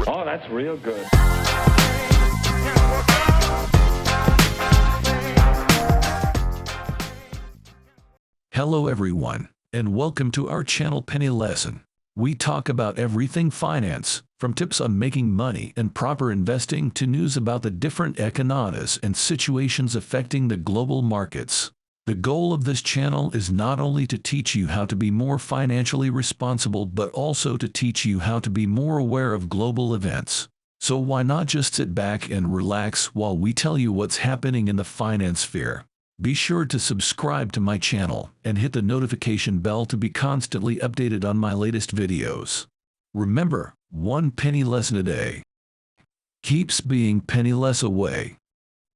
Oh, that's real good. Hello everyone, and welcome to our channel Penny Lesson. We talk about everything finance, from tips on making money and proper investing to news about the different economies and situations affecting the global markets. The goal of this channel is not only to teach you how to be more financially responsible but also to teach you how to be more aware of global events. So why not just sit back and relax while we tell you what's happening in the finance sphere? Be sure to subscribe to my channel and hit the notification bell to be constantly updated on my latest videos. Remember, one penny lesson a day keeps being penny less away.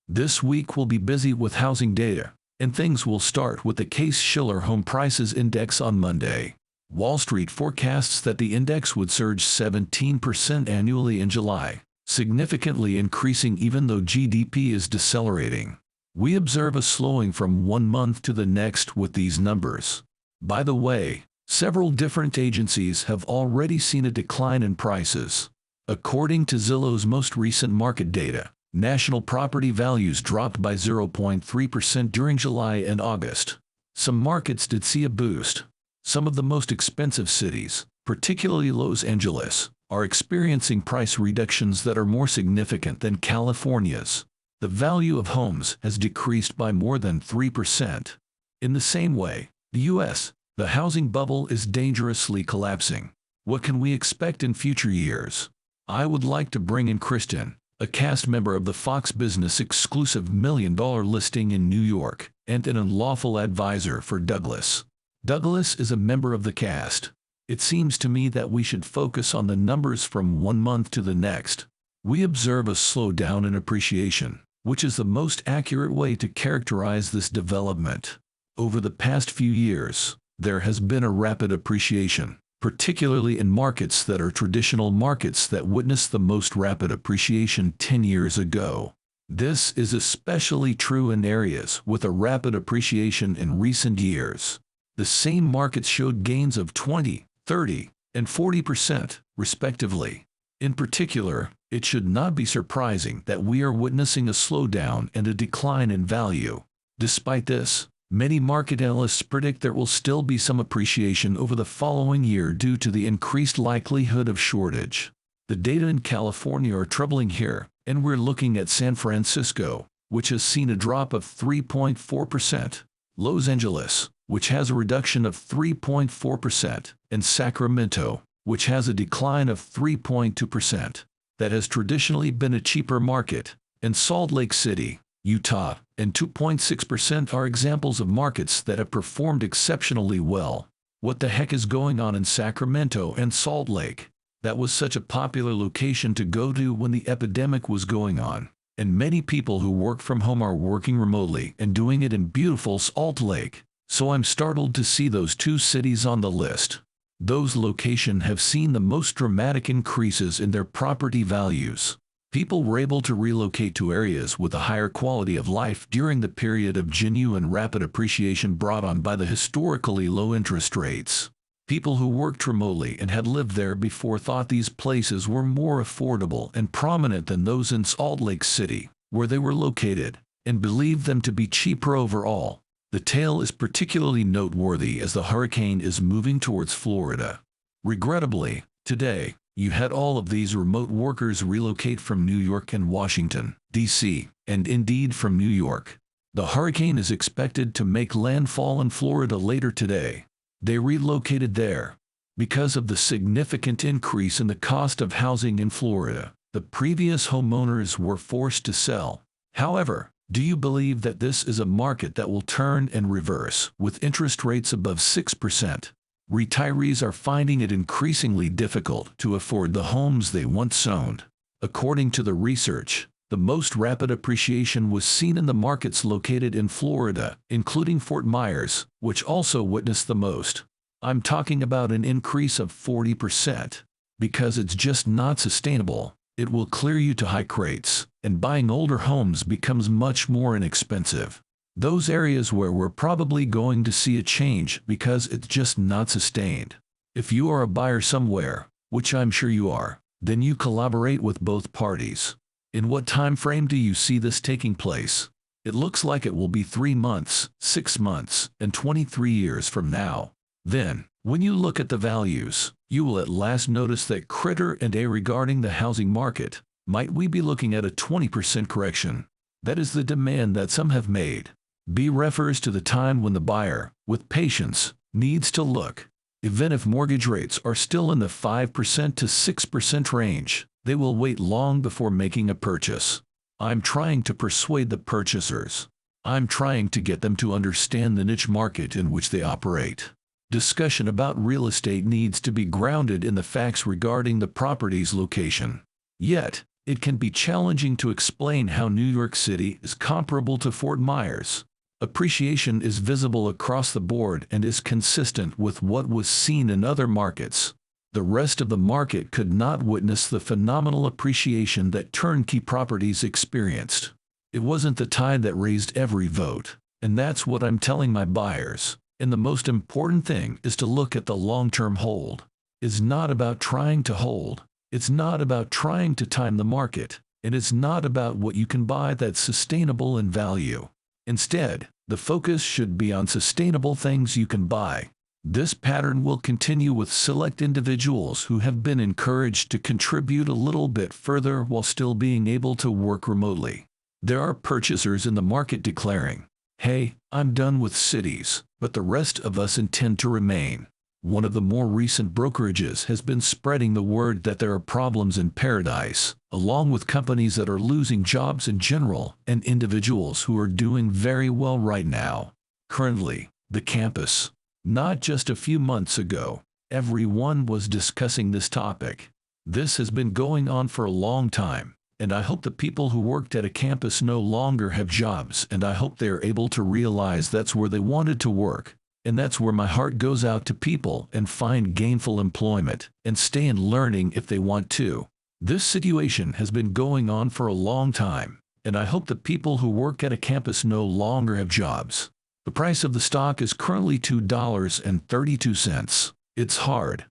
This week we'll be busy with housing data, and things will start with the Case-Shiller Home Prices Index on Monday. Wall Street forecasts that the index would surge 17% annually in July, significantly increasing even though GDP is decelerating. We observe a slowing from one month to the next with these numbers. By the way, several different agencies have already seen a decline in prices. According to Zillow's most recent market data, national property values dropped by 0.3% during July and August. Some markets did see a boost. Some of the most expensive cities, particularly Los Angeles, are experiencing price reductions that are more significant than California's. The value of homes has decreased by more than 3%. In the same way, the U.S., the housing bubble is dangerously collapsing. What can we expect in future years? I would like to bring in Kirsten, a cast member of the Fox Business exclusive $1 million listing in New York, and an unlawful advisor for Douglas. Douglas is a member of the cast. It seems to me that we should focus on the numbers from one month to the next. We observe a slowdown in appreciation, which is the most accurate way to characterize this development. Over the past few years, there has been a rapid appreciation, particularly in markets that are traditional markets that witnessed the most rapid appreciation 10 years ago. This is especially true in areas with a rapid appreciation in recent years. The same markets showed gains of 20, 30, and 40%, respectively. In particular, it should not be surprising that we are witnessing a slowdown and a decline in value. Despite this, many market analysts predict there will still be some appreciation over the following year due to the increased likelihood of shortage. The data in California are troubling here, and we're looking at San Francisco, which has seen a drop of 3.4%, Los Angeles, which has a reduction of 3.4%, and Sacramento, which has a decline of 3.2%. That has traditionally been a cheaper market, and Salt Lake City, Utah, and 2.6% are examples of markets that have performed exceptionally well. What the heck is going on in Sacramento and Salt Lake? That was such a popular location to go to when the epidemic was going on, and many people who work from home are working remotely and doing it in beautiful Salt Lake. So I'm startled to see those two cities on the list. Those locations have seen the most dramatic increases in their property values. People were able to relocate to areas with a higher quality of life during the period of genuine rapid appreciation brought on by the historically low interest rates. People who worked remotely and had lived there before thought these places were more affordable and prominent than those in Salt Lake City, where they were located, and believed them to be cheaper overall. The tale is particularly noteworthy as the hurricane is moving towards Florida. Regrettably, today, you had all of these remote workers relocate from New York and Washington, D.C., and indeed from New York. The hurricane is expected to make landfall in Florida later today. They relocated there. Because of the significant increase in the cost of housing in Florida, the previous homeowners were forced to sell. However, do you believe that this is a market that will turn and reverse with interest rates above 6%? Retirees are finding it increasingly difficult to afford the homes they once owned. According to the research, the most rapid appreciation was seen in the markets located in Florida, including Fort Myers, which also witnessed the most. I'm talking about an increase of 40%. Because it's just not sustainable. It will clear you to high rates, and buying older homes becomes much more inexpensive. Those areas where we're probably going to see a change because it's just not sustained. If you are a buyer somewhere, which I'm sure you are, Then you collaborate with both parties. In what time frame do you see this taking place? It looks like it will be 3 months, 6 months, and 23 years from now. Then, when you look at the values, you will at last notice that critter and A regarding the housing market, might we be looking at a 20% correction? That is the demand that some have made. B refers to the time when the buyer, with patience, needs to look. Even if mortgage rates are still in the 5% to 6% range, they will wait long before making a purchase. I'm trying to persuade the purchasers. I'm trying to get them to understand the niche market in which they operate. Discussion about real estate needs to be grounded in the facts regarding the property's location. Yet, it can be challenging to explain how New York City is comparable to Fort Myers. Appreciation is visible across the board and is consistent with what was seen in other markets. The rest of the market could not witness the phenomenal appreciation that turnkey properties experienced. It wasn't the tide that raised every vote, and that's what I'm telling my buyers. And the most important thing is to look at the long-term hold. It's not about trying to hold. It's not about trying to time the market, and it's not about what you can buy that's sustainable in value. Instead, the focus should be on sustainable things you can buy. This pattern will continue with select individuals who have been encouraged to contribute a little bit further while still being able to work remotely. There are purchasers in the market declaring, "Hey, I'm done with cities, but the rest of us intend to remain." One of the more recent brokerages has been spreading the word that there are problems in Paradise, along with companies that are losing jobs in general and individuals who are doing very well right now. Currently, the campus. Not just a few months ago, everyone was discussing this topic. This has been going on for a long time, and I hope the people who worked at a campus no longer have jobs, and I hope they are able to realize that's where they wanted to work. And that's where my heart goes out to people and find gainful employment and stay in learning if they want to. This situation has been going on for a long time, and I hope the people who work at a campus no longer have jobs. The price of the stock is currently $2.32. It's hard.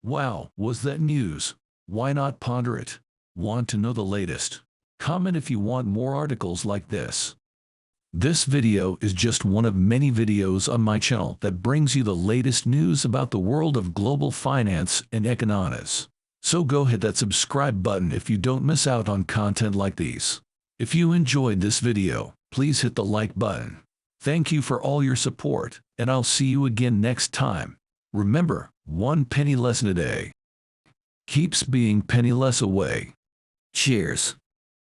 Wow, was that news? Why not ponder it? Want to know the latest? Comment if you want more articles like this. This video is just one of many videos on my channel that brings you the latest news about the world of global finance and economics. So go hit that subscribe button if you don't miss out on content like these. If you enjoyed this video, please hit the like button. Thank you for all your support, and I'll see you again next time. Remember, 1 penny less a day keeps being penny less away. Cheers.